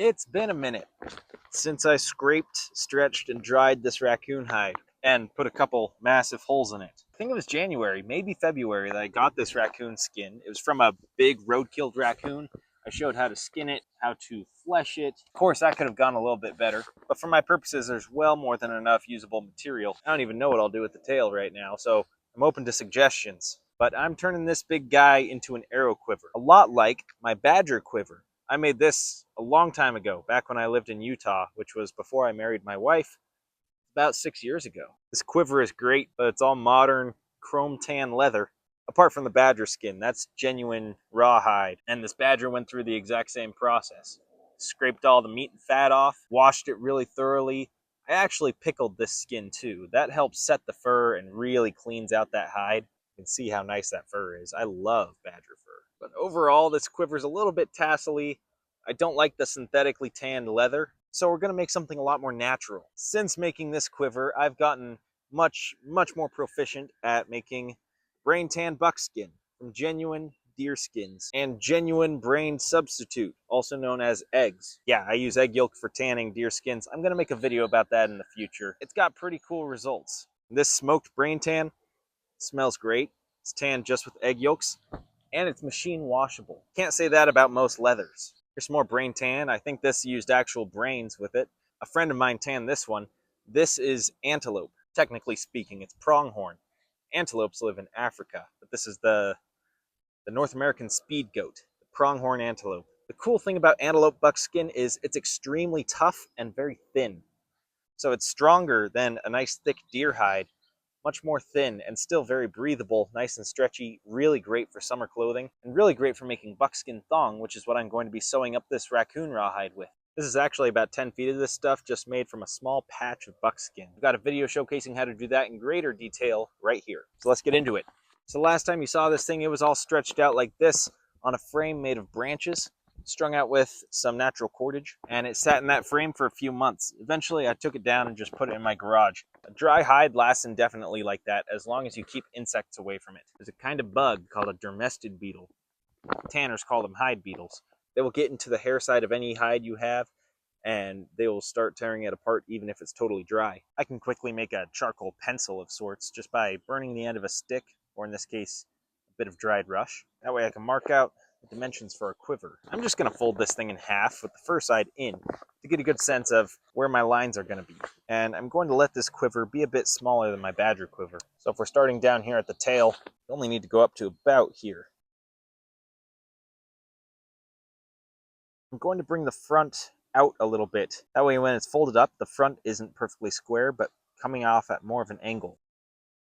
It's been a minute since I scraped, stretched, and dried this raccoon hide and put a couple massive holes in it. I think it was January, maybe February, that I got this raccoon skin. It was from a big road-killed raccoon. I showed how to skin it, how to flesh it. Of course, that could have gone a little bit better, but for my purposes, there's well more than enough usable material. I don't even know what I'll do with the tail right now, so I'm open to suggestions. But I'm turning this big guy into an arrow quiver, a lot like my badger quiver. I made this a long time ago, back when I lived in Utah, which was before I married my wife, about 6 years ago. This quiver is great, but it's all modern chrome tan leather. Apart from the badger skin, that's genuine rawhide. And this badger went through the exact same process. Scraped all the meat and fat off, washed it really thoroughly. I actually pickled this skin too. That helps set the fur and really cleans out that hide. You can see how nice that fur is. I love badger fur. But overall, this quiver's a little bit tassely. I don't like the synthetically tanned leather, so we're going to make something a lot more natural. Since making this quiver, I've gotten much more proficient at making brain tan buckskin from genuine deer skins and genuine brain substitute, also known as eggs. Yeah, I use egg yolk for tanning deer skins. I'm going to make a video about that in the future. It's got pretty cool results. This smoked brain tan smells great. It's tanned just with egg yolks, and it's machine washable. Can't say that about most leathers. Here's some more brain tan. I think this used actual brains with it. A friend of mine tanned this one. This is antelope. Technically speaking, it's pronghorn. Antelopes live in Africa, but this is the North American speed goat, the pronghorn antelope. The cool thing about antelope buckskin is it's extremely tough and very thin. So it's stronger than a nice thick deer hide, much more thin and still very breathable, nice and stretchy, really great for summer clothing, and really great for making buckskin thong, which is what I'm going to be sewing up this raccoon rawhide with. This is actually about 10 feet of this stuff, just made from a small patch of buckskin. I've got a video showcasing how to do that in greater detail right here. So let's get into it. So last time you saw this thing, it was all stretched out like this on a frame made of branches, strung out with some natural cordage, and it sat in that frame for a few months. Eventually I took it down and just put it in my garage. A dry hide lasts indefinitely like that, as long as you keep insects away from it. There's a kind of bug called a dermestid beetle. Tanners call them hide beetles. They will get into the hair side of any hide you have, and they will start tearing it apart even if it's totally dry. I can quickly make a charcoal pencil of sorts just by burning the end of a stick, or in this case, a bit of dried rush. That way I can mark out the dimensions for a quiver. I'm just going to fold this thing in half with the fur side in to get a good sense of where my lines are going to be. And I'm going to let this quiver be a bit smaller than my badger quiver. So if we're starting down here at the tail, you only need to go up to about here. I'm going to bring the front out a little bit. That way when it's folded up, the front isn't perfectly square, but coming off at more of an angle.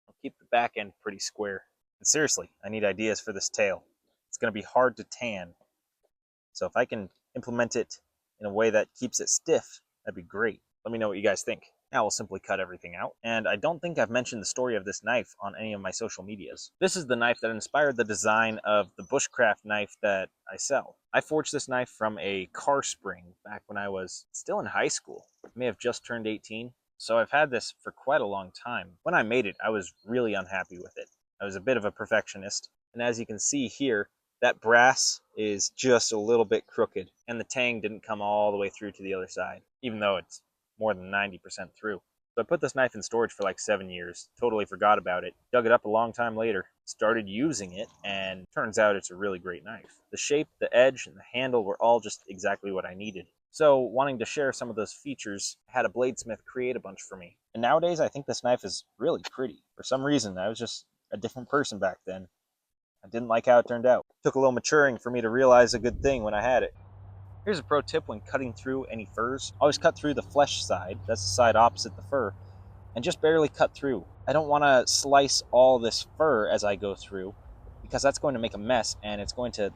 I'll keep the back end pretty square. And seriously, I need ideas for this tail. It's going to be hard to tan. So if I can implement it in a way that keeps it stiff, that'd be great. Let me know what you guys think. Now we'll simply cut everything out. And I don't think I've mentioned the story of this knife on any of my social medias. This is the knife that inspired the design of the bushcraft knife that I sell. I forged this knife from a car spring back when I was still in high school. I may have just turned 18. So I've had this for quite a long time. When I made it, I was really unhappy with it. I was a bit of a perfectionist. And as you can see here, that brass is just a little bit crooked, and the tang didn't come all the way through to the other side, even though it's more than 90% through. So I put this knife in storage for like 7 years, totally forgot about it, dug it up a long time later, started using it, and turns out it's a really great knife. The shape, the edge, and the handle were all just exactly what I needed. So, wanting to share some of those features, I had a bladesmith create a bunch for me. And nowadays, I think this knife is really pretty. For some reason, I was just a different person back then. I didn't like how it turned out. It took a little maturing for me to realize a good thing when I had it. Here's a pro tip when cutting through any furs. Always cut through the flesh side, that's the side opposite the fur, and just barely cut through. I don't want to slice all this fur as I go through, because that's going to make a mess, and it's going to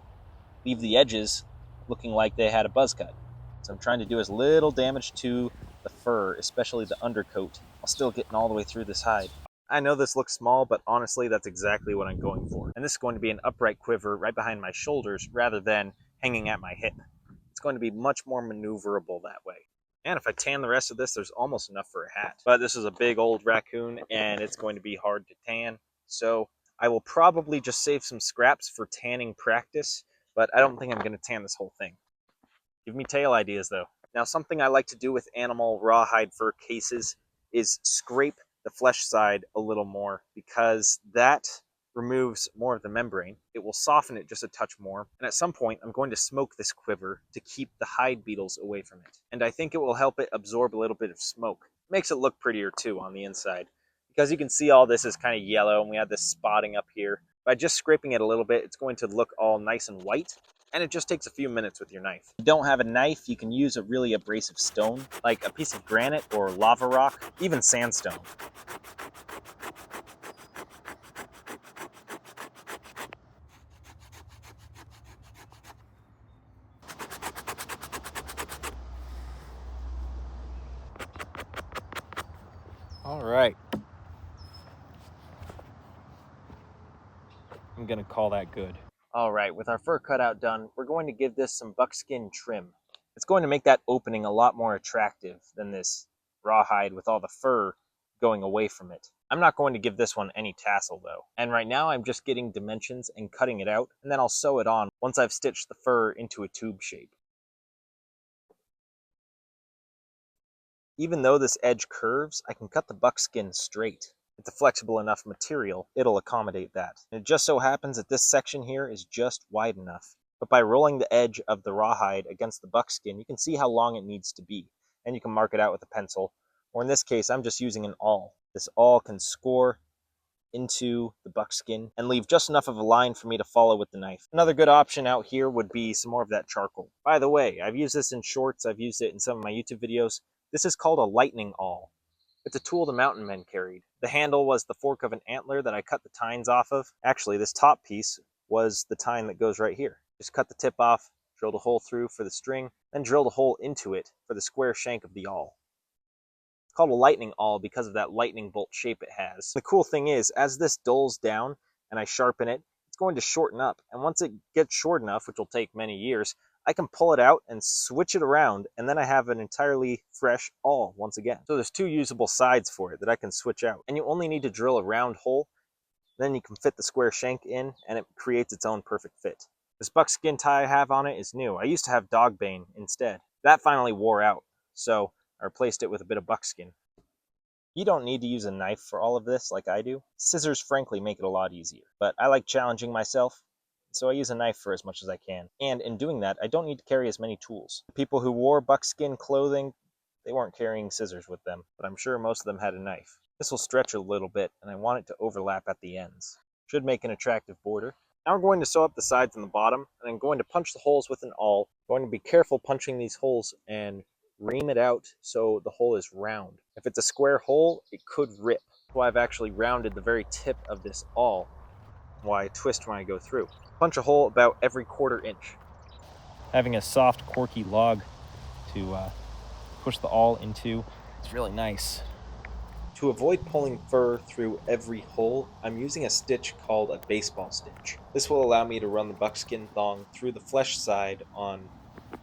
leave the edges looking like they had a buzz cut. So I'm trying to do as little damage to the fur, especially the undercoat, while still getting all the way through this hide. I know this looks small, but honestly, that's exactly what I'm going for. And this is going to be an upright quiver right behind my shoulders rather than hanging at my hip. It's going to be much more maneuverable that way. And if I tan the rest of this, there's almost enough for a hat. But this is a big old raccoon, and it's going to be hard to tan. So I will probably just save some scraps for tanning practice, but I don't think I'm going to tan this whole thing. Give me tail ideas though. Now, something I like to do with animal rawhide fur cases is scrape the flesh side a little more, because that removes more of the membrane. It will soften it just a touch more, and at some point I'm going to smoke this quiver to keep the hide beetles away from it. And I think it will help it absorb a little bit of smoke. It makes it look prettier too on the inside, because you can see all this is kind of yellow and we have this spotting up here. By just scraping it a little bit, it's going to look all nice and white, and it just takes a few minutes with your knife. If you don't have a knife, you can use a really abrasive stone, like a piece of granite or lava rock, even sandstone. All right. I'm gonna call that good. All right, with our fur cutout done, we're going to give this some buckskin trim. It's going to make that opening a lot more attractive than this rawhide with all the fur going away from it. I'm not going to give this one any tassel though. And right now I'm just getting dimensions and cutting it out, and then I'll sew it on once I've stitched the fur into a tube shape. Even though this edge curves, I can cut the buckskin straight. It's a flexible enough material, it'll accommodate that. And it just so happens that this section here is just wide enough. But by rolling the edge of the rawhide against the buckskin, you can see how long it needs to be. And you can mark it out with a pencil. Or in this case, I'm just using an awl. This awl can score into the buckskin and leave just enough of a line for me to follow with the knife. Another good option out here would be some more of that charcoal. By the way, I've used this in shorts, I've used it in some of my YouTube videos. This is called a lightning awl. It's a tool the mountain men carried. The handle was the fork of an antler that I cut the tines off of. Actually, this top piece was the tine that goes right here. Just cut the tip off, drilled a hole through for the string, then drilled a hole into it for the square shank of the awl. It's called a lightning awl because of that lightning bolt shape it has. The cool thing is, as this dulls down and I sharpen it, it's going to shorten up. And once it gets short enough, which will take many years, I can pull it out and switch it around, and then I have an entirely fresh awl once again. So there's two usable sides for it that I can switch out. And you only need to drill a round hole, then you can fit the square shank in, and it creates its own perfect fit. This buckskin tie I have on it is new. I used to have dogbane instead. That finally wore out, so I replaced it with a bit of buckskin. You don't need to use a knife for all of this like I do. Scissors frankly make it a lot easier, but I like challenging myself, so I use a knife for as much as I can. And in doing that, I don't need to carry as many tools. The people who wore buckskin clothing, they weren't carrying scissors with them, but I'm sure most of them had a knife. This will stretch a little bit, and I want it to overlap at the ends. Should make an attractive border. Now we're going to sew up the sides and the bottom, and I'm going to punch the holes with an awl. I'm going to be careful punching these holes and ream it out so the hole is round. If it's a square hole, it could rip. That's why I've actually rounded the very tip of this awl, why I twist when I go through. Punch a hole about every 1/4 inch. Having a soft, corky log to push the awl into is really nice. To avoid pulling fur through every hole, I'm using a stitch called a baseball stitch. This will allow me to run the buckskin thong through the flesh side on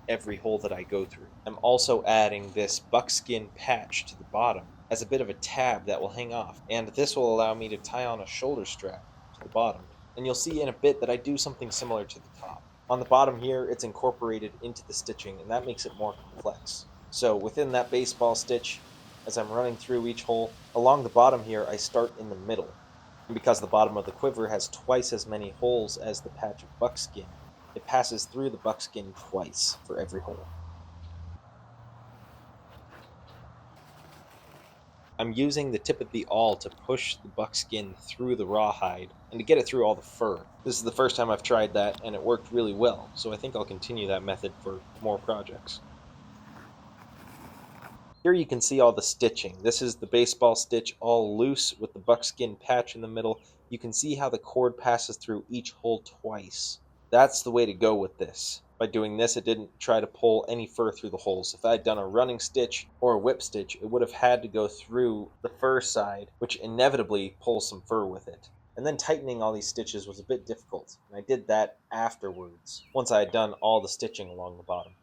every hole that I go through. I'm also adding this buckskin patch to the bottom as a bit of a tab that will hang off, and this will allow me to tie on a shoulder strap to the bottom. And you'll see in a bit that I do something similar to the top. On the bottom here, it's incorporated into the stitching, and that makes it more complex. So within that baseball stitch, as I'm running through each hole, along the bottom here, I start in the middle. And because the bottom of the quiver has twice as many holes as the patch of buckskin, it passes through the buckskin twice for every hole. I'm using the tip of the awl to push the buckskin through the rawhide and to get it through all the fur. This is the first time I've tried that, and it worked really well, so I think I'll continue that method for more projects. Here you can see all the stitching. This is the baseball stitch all loose with the buckskin patch in the middle. You can see how the cord passes through each hole twice. That's the way to go with this. By doing this, it didn't try to pull any fur through the holes. If I had done a running stitch or a whip stitch, it would have had to go through the fur side, which inevitably pulls some fur with it. And then tightening all these stitches was a bit difficult, and I did that afterwards, once I had done all the stitching along the bottom.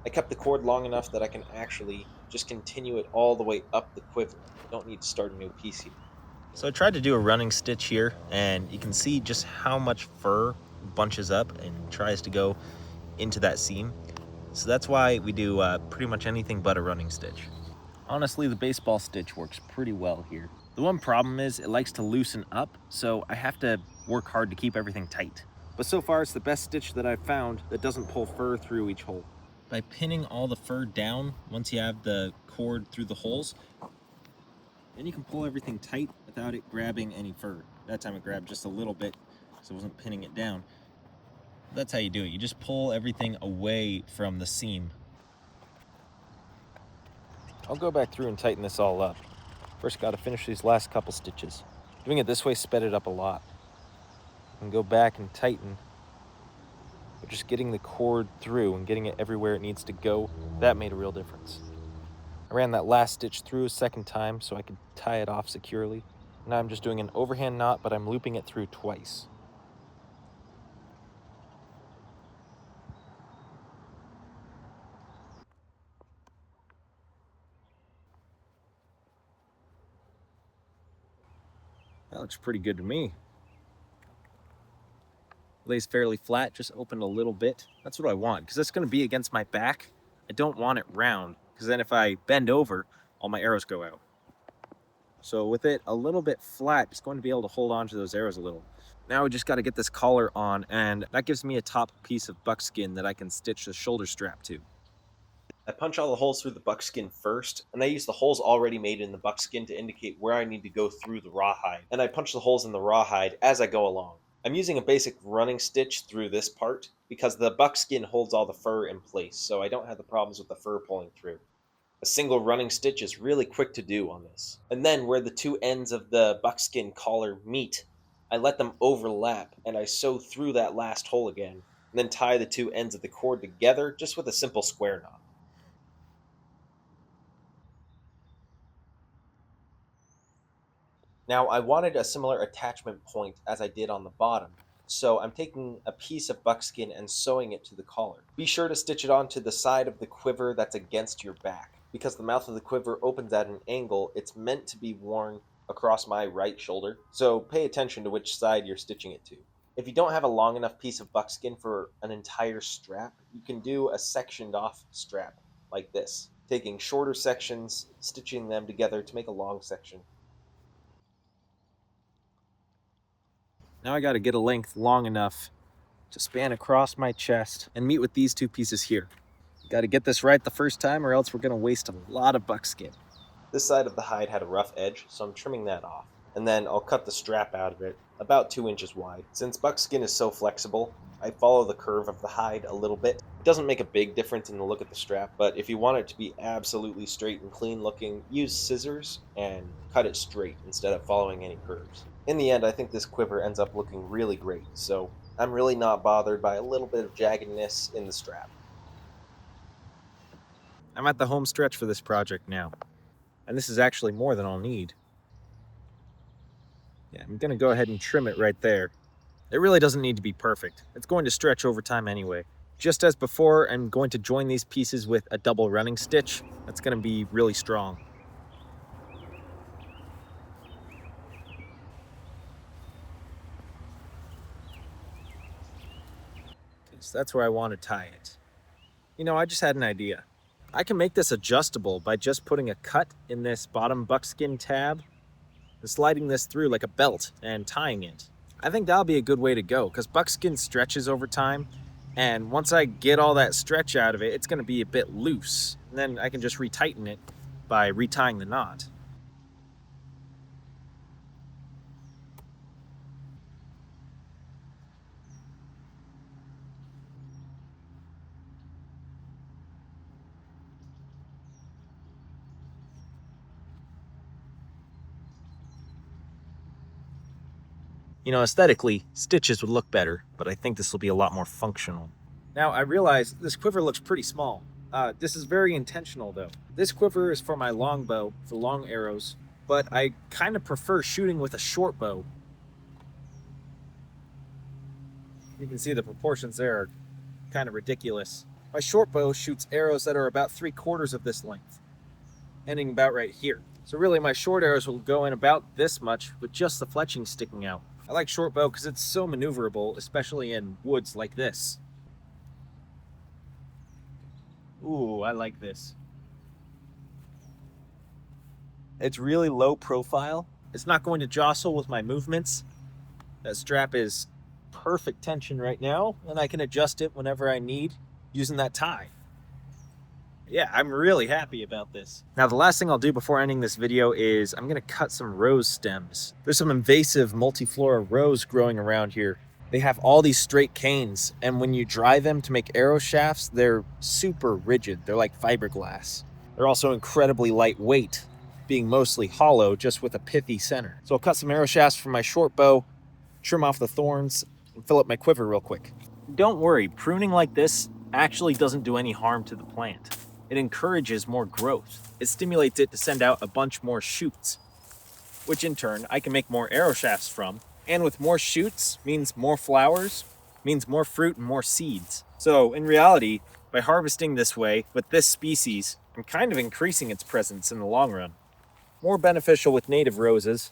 I kept the cord long enough that I can actually just continue it all the way up the quiver. I don't need to start a new piece here. So I tried to do a running stitch here, and you can see just how much fur bunches up and tries to go into that seam. So that's why we do pretty much anything but a running stitch. Honestly, the baseball stitch works pretty well here. The one problem is it likes to loosen up, so I have to work hard to keep everything tight. But so far it's the best stitch that I've found that doesn't pull fur through each hole. By pinning all the fur down, once you have the cord through the holes, then you can pull everything tight without it grabbing any fur. That time it grabbed just a little bit, so I wasn't pinning it down. That's how you do it. You just pull everything away from the seam. I'll go back through and tighten this all up. First, got to finish these last couple stitches. Doing it this way sped it up a lot. And go back and tighten. But just getting the cord through and getting it everywhere it needs to go, that made a real difference. I ran that last stitch through a second time so I could tie it off securely. Now I'm just doing an overhand knot, but I'm looping it through twice. That looks pretty good to me. Lays fairly flat, just opened a little bit. That's what I want, because it's going to be against my back. I don't want it round, because then if I bend over, all my arrows go out. So with it a little bit flat, it's going to be able to hold on to those arrows a little. Now we just got to get this collar on, and that gives me a top piece of buckskin that I can stitch the shoulder strap to. I punch all the holes through the buckskin first, and I use the holes already made in the buckskin to indicate where I need to go through the rawhide, and I punch the holes in the rawhide as I go along. I'm using a basic running stitch through this part because the buckskin holds all the fur in place, so I don't have the problems with the fur pulling through. A single running stitch is really quick to do on this. And then where the two ends of the buckskin collar meet, I let them overlap and I sew through that last hole again, and then tie the two ends of the cord together just with a simple square knot. Now I wanted a similar attachment point as I did on the bottom, so I'm taking a piece of buckskin and sewing it to the collar. Be sure to stitch it onto the side of the quiver that's against your back. Because the mouth of the quiver opens at an angle, it's meant to be worn across my right shoulder, so pay attention to which side you're stitching it to. If you don't have a long enough piece of buckskin for an entire strap, you can do a sectioned off strap like this, taking shorter sections, stitching them together to make a long section. Now I got to get a length long enough to span across my chest and meet with these two pieces here. Got to get this right the first time or else we're going to waste a lot of buckskin. This side of the hide had a rough edge, so I'm trimming that off. And then I'll cut the strap out of it, about 2 inches wide. Since buckskin is so flexible, I follow the curve of the hide a little bit. It doesn't make a big difference in the look of the strap, but if you want it to be absolutely straight and clean looking, use scissors and cut it straight instead of following any curves. In the end, I think this quiver ends up looking really great, so I'm really not bothered by a little bit of jaggedness in the strap. I'm at the home stretch for this project now, and this is actually more than I'll need. Yeah, I'm gonna go ahead and trim it right there. It really doesn't need to be perfect. It's going to stretch over time anyway. Just as before, I'm going to join these pieces with a double running stitch. That's gonna be really strong. So that's where I want to tie it. You know, I just had an idea. I can make this adjustable by just putting a cut in this bottom buckskin tab and sliding this through like a belt and tying it. I think that'll be a good way to go because buckskin stretches over time, and once I get all that stretch out of it, it's going to be a bit loose. And then I can just retighten it by retying the knot. You know, aesthetically, stitches would look better, but I think this will be a lot more functional. Now, I realize this quiver looks pretty small. This is very intentional, though. This quiver is for my longbow, for long arrows, but I kind of prefer shooting with a short bow. You can see the proportions there are kind of ridiculous. My short bow shoots arrows that are about 3/4 of this length, ending about right here. So really my short arrows will go in about this much with just the fletching sticking out. I like short bow because it's so maneuverable, especially in woods like this. Ooh, I like this. It's really low profile. It's not going to jostle with my movements. That strap is perfect tension right now, and I can adjust it whenever I need using that tie. Yeah, I'm really happy about this. Now, the last thing I'll do before ending this video is I'm gonna cut some rose stems. There's some invasive multiflora rose growing around here. They have all these straight canes, and when you dry them to make arrow shafts, they're super rigid. They're like fiberglass. They're also incredibly lightweight, being mostly hollow, just with a pithy center. So I'll cut some arrow shafts from my short bow, trim off the thorns, and fill up my quiver real quick. Don't worry, pruning like this actually doesn't do any harm to the plant. It encourages more growth. It stimulates it to send out a bunch more shoots, which in turn I can make more arrow shafts from. And with more shoots means more flowers, means more fruit and more seeds. So in reality, by harvesting this way with this species, I'm kind of increasing its presence in the long run. More beneficial with native roses.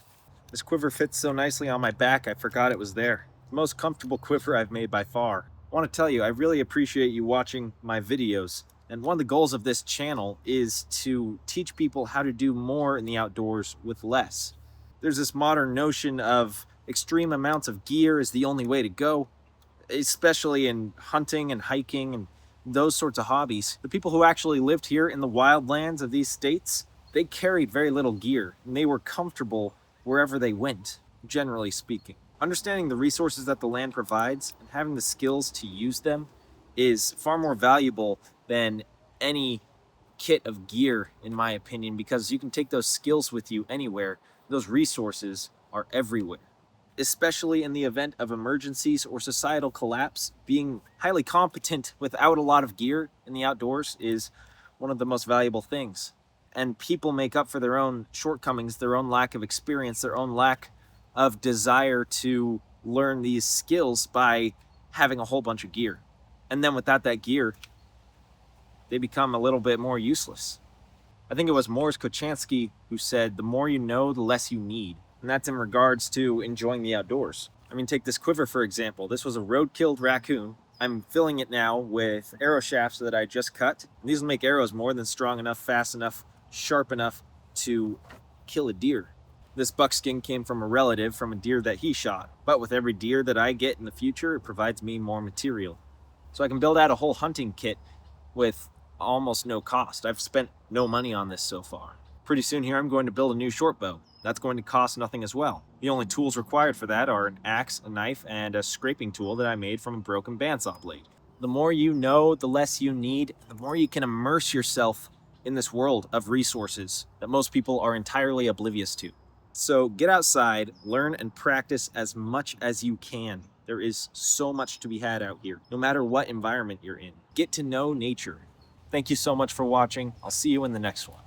This quiver fits so nicely on my back, I forgot it was there. The most comfortable quiver I've made by far. I want to tell you, I really appreciate you watching my videos. And one of the goals of this channel is to teach people how to do more in the outdoors with less. There's this modern notion of extreme amounts of gear is the only way to go, especially in hunting and hiking and those sorts of hobbies. The people who actually lived here in the wildlands of these states, they carried very little gear and they were comfortable wherever they went, generally speaking. Understanding the resources that the land provides and having the skills to use them is far more valuable than any kit of gear, in my opinion, because you can take those skills with you anywhere. Those resources are everywhere. Especially in the event of emergencies or societal collapse, being highly competent without a lot of gear in the outdoors is one of the most valuable things. And people make up for their own shortcomings, their own lack of experience, their own lack of desire to learn these skills by having a whole bunch of gear. And then without that gear, they become a little bit more useless. I think it was Morris Kochanski who said, the more you know, the less you need. And that's in regards to enjoying the outdoors. I mean, take this quiver, for example. This was a road-killed raccoon. I'm filling it now with arrow shafts that I just cut. And these will make arrows more than strong enough, fast enough, sharp enough to kill a deer. This buckskin came from a relative from a deer that he shot. But with every deer that I get in the future, it provides me more material. So I can build out a whole hunting kit with almost no cost. I've spent no money on this so far. Pretty soon here I'm going to build a new short bow. That's going to cost nothing as well. The only tools required for that are an axe, a knife, and a scraping tool that I made from a broken bandsaw blade. The more you know, the less you need, the more you can immerse yourself in this world of resources that most people are entirely oblivious to. So get outside, learn and practice as much as you can. There is so much to be had out here, no matter what environment you're in. Get to know nature. Thank you so much for watching. I'll see you in the next one.